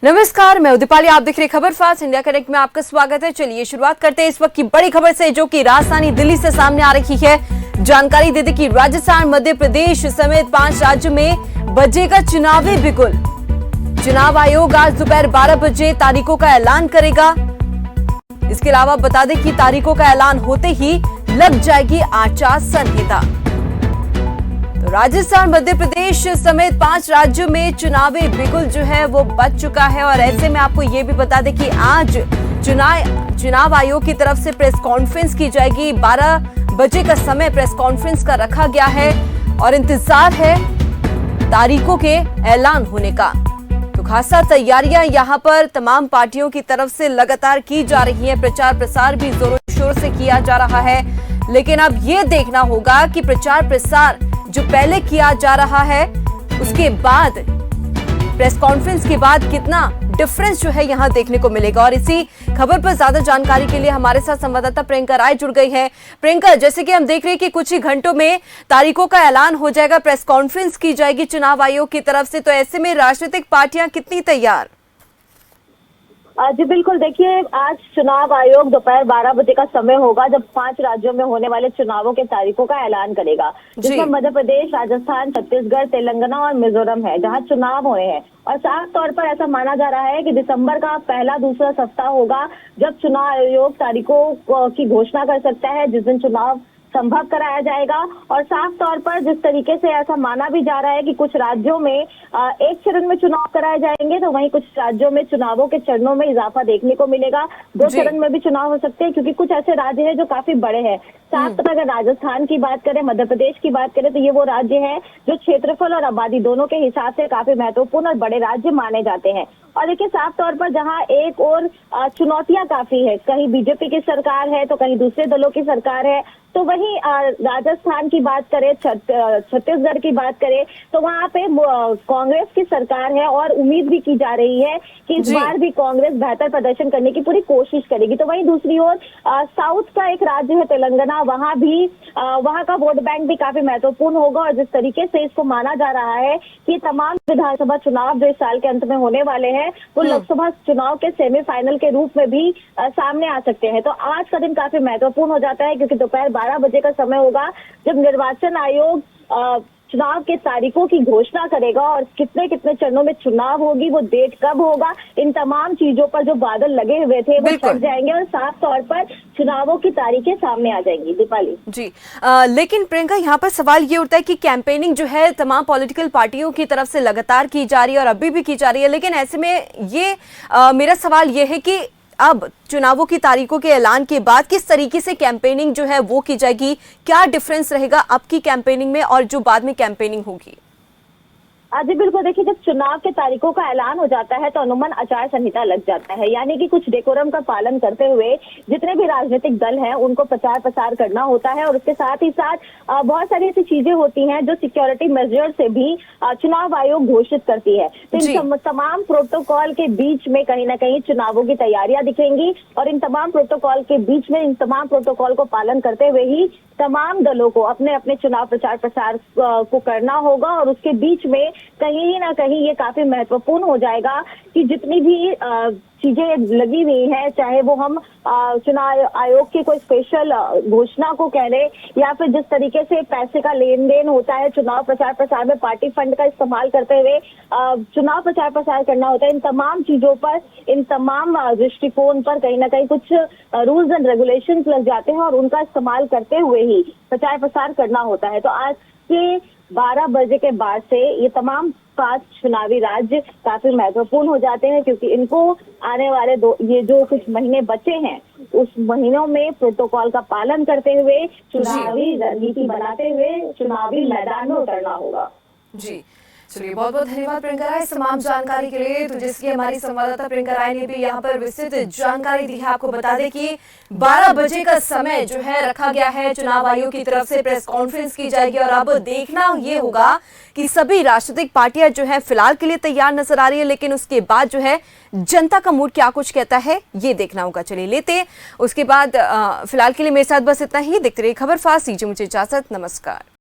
नमस्कार, मैं दीपाली, आप देख रहे खबर फास्ट इंडिया कनेक्ट में आपका स्वागत है। चलिए शुरुआत करते हैं इस वक्त की बड़ी खबर से, जो कि राजधानी दिल्ली से सामने आ रही है। जानकारी देते कि राजस्थान, मध्य प्रदेश समेत 5 राज्यों में बजेगा चुनावी बिगुल। चुनाव आयोग आज दोपहर 12 बजे तारीखों का ऐलान करेगा। इसके अलावा बता दें कि तारीखों का ऐलान होते ही लग जाएगी आचार संहिता। राजस्थान, मध्य प्रदेश समेत 5 राज्यों में चुनावी बिगुल जो है वो बच चुका है। और ऐसे में आपको ये भी बता दें कि आज चुनाव आयोग की तरफ से प्रेस कॉन्फ्रेंस की जाएगी। 12 बजे का समय प्रेस कॉन्फ्रेंस का रखा गया है और इंतजार है तारीखों के ऐलान होने का। तो खासा तैयारियां यहां पर तमाम पार्टियों की तरफ से लगातार की जा रही है। प्रचार प्रसार भी जोरों शोर से किया जा रहा है, लेकिन अब ये देखना होगा कि प्रचार प्रसार जो पहले किया जा रहा है उसके बाद प्रेस कॉन्फ्रेंस के बाद कितना डिफरेंस जो है यहां देखने को मिलेगा। और इसी खबर पर ज्यादा जानकारी के लिए हमारे साथ संवाददाता प्रियंका राय जुड़ गई है। प्रियंका, जैसे कि हम देख रहे हैं कि कुछ ही घंटों में तारीखों का ऐलान हो जाएगा, प्रेस कॉन्फ्रेंस की जाएगी चुनाव आयोग की तरफ से, तो ऐसे में राजनीतिक पार्टियां कितनी तैयार? जी बिल्कुल, देखिए आज चुनाव आयोग दोपहर 12 बजे का समय होगा जब 5 राज्यों में होने वाले चुनावों के तारीखों का ऐलान करेगा, जिसमें मध्य प्रदेश, राजस्थान, छत्तीसगढ़, तेलंगाना और मिजोरम है, जहां चुनाव होने हैं। और साफ तौर पर ऐसा माना जा रहा है कि दिसंबर का पहला दूसरा सप्ताह होगा जब चुनाव आयोग तारीखों की घोषणा कर सकता है, जिस दिन चुनाव संभव कराया जाएगा। और साफ तौर पर जिस तरीके से ऐसा माना भी जा रहा है कि कुछ राज्यों में एक चरण में चुनाव कराए जाएंगे, तो वहीं कुछ राज्यों में चुनावों के चरणों में इजाफा देखने को मिलेगा। 2 चरण में भी चुनाव हो सकते हैं, क्योंकि कुछ ऐसे राज्य हैं जो काफी बड़े हैं। साफ तौर पर अगर राजस्थान की बात करें, मध्य प्रदेश की बात करें, तो ये वो राज्य है जो क्षेत्रफल और आबादी दोनों के हिसाब से काफी महत्वपूर्ण और बड़े राज्य माने जाते हैं। और देखिए साफ तौर पर जहां एक और चुनौतियां काफी है, कहीं बीजेपी की सरकार है तो कहीं दूसरे दलों की सरकार है, तो वहीं राजस्थान की बात करें, छत्तीसगढ़ की बात करें, तो वहां पे कांग्रेस की सरकार है और उम्मीद भी की जा रही है कि इस बार भी कांग्रेस बेहतर प्रदर्शन करने की पूरी कोशिश करेगी। तो वहीं दूसरी ओर साउथ का एक राज्य है तेलंगाना, वहां भी वहां का वोट बैंक भी काफी महत्वपूर्ण होगा। और जिस तरीके से इसको माना जा रहा है कि तमाम विधानसभा चुनाव जो इस साल के अंत में होने वाले हैं वो लोकसभा चुनाव के सेमीफाइनल के रूप में भी सामने आ सकते हैं। तो आज का दिन काफी महत्वपूर्ण हो जाता है, क्योंकि दोपहर 12 बजे का समय होगा जब निर्वाचन आयोग चुनाव के तारीखों की घोषणा करेगा। और कितने कितने चरणों में चुनाव होगी, वो डेट कब होगा, इन तमाम चीजों पर जो बादल लगे हुए थे वो छट जाएंगे और साफ तौर पर चुनावों की तारीखें सामने आ जाएंगी। दीपाली जी, लेकिन प्रियंका, यहाँ पर सवाल ये उठता है कि कैंपेनिंग जो है तमाम पॉलिटिकल पार्टियों की तरफ से लगातार की जा रही है और अभी भी की जा रही है, लेकिन ऐसे में ये मेरा सवाल ये है कि अब चुनावों की तारीखों के ऐलान के बाद किस तरीके से कैंपेनिंग जो है वो की जाएगी? क्या डिफरेंस रहेगा अब की कैंपेनिंग में और जो बाद में कैंपेनिंग होगी? जी बिल्कुल, देखिए जब चुनाव के तारीखों का ऐलान हो जाता है तो अनुमन आचार संहिता लग जाता है, यानी कि कुछ डेकोरम का पालन करते हुए जितने भी राजनीतिक दल हैं उनको प्रचार प्रसार करना होता है। और उसके साथ ही साथ बहुत सारी ऐसी चीजें होती हैं जो सिक्योरिटी मेजर से भी चुनाव आयोग घोषित करती है। तो इन तमाम प्रोटोकॉल के बीच में कहीं ना कहीं चुनावों की तैयारियां दिखेंगी और इन तमाम प्रोटोकॉल के बीच में इन तमाम प्रोटोकॉल को पालन करते हुए ही तमाम दलों को अपने अपने चुनाव प्रचार प्रसार को करना होगा। और उसके बीच में कहीं ना कहीं ये काफी महत्वपूर्ण हो जाएगा कि जितनी भी चीजें लगी हुई हैं, चाहे वो हम चुनाव आयोग की कोई स्पेशल घोषणा को कह लें या फिर जिस तरीके से पैसे का लेन देन होता है चुनाव प्रचार प्रसार में, पार्टी फंड का इस्तेमाल करते हुए चुनाव प्रचार प्रसार करना होता है, इन तमाम चीजों पर, इन तमाम दृष्टिकोण पर कहीं ना कहीं कुछ रूल्स एंड रेगुलेशंस लग जाते हैं और उनका इस्तेमाल करते हुए ही प्रचार प्रसार करना होता है। तो आज के 12 बजे के बाद से ये तमाम 5 चुनावी राज्य काफी महत्वपूर्ण हो जाते हैं, क्योंकि इनको आने वाले ये जो कुछ महीने बचे हैं उस महीनों में प्रोटोकॉल का पालन करते हुए चुनावी रणनीति बनाते हुए चुनावी मैदान में उतरना होगा। जी चलिए, बहुत बहुत धन्यवाद प्रियंका राय तमाम जानकारी के लिए। तो जिसकी हमारी संवाददाता प्रियंका राय ने भी यहाँ पर विस्तृत जानकारी दी है। आपको बता दें कि 12 बजे का समय जो है रखा गया है, चुनाव आयोग की तरफ से प्रेस कॉन्फ्रेंस की जाएगी और अब देखना ये होगा कि सभी राजनीतिक पार्टियां जो है फिलहाल के लिए तैयार नजर आ रही है, लेकिन उसके बाद जो है जनता का मूड क्या कुछ कहता है ये देखना होगा। चलिए लेते उसके बाद फिलहाल के लिए मेरे साथ बस इतना ही। देखते रहिए खबर फास्ट, दीजिए मुझे इजाजत, नमस्कार।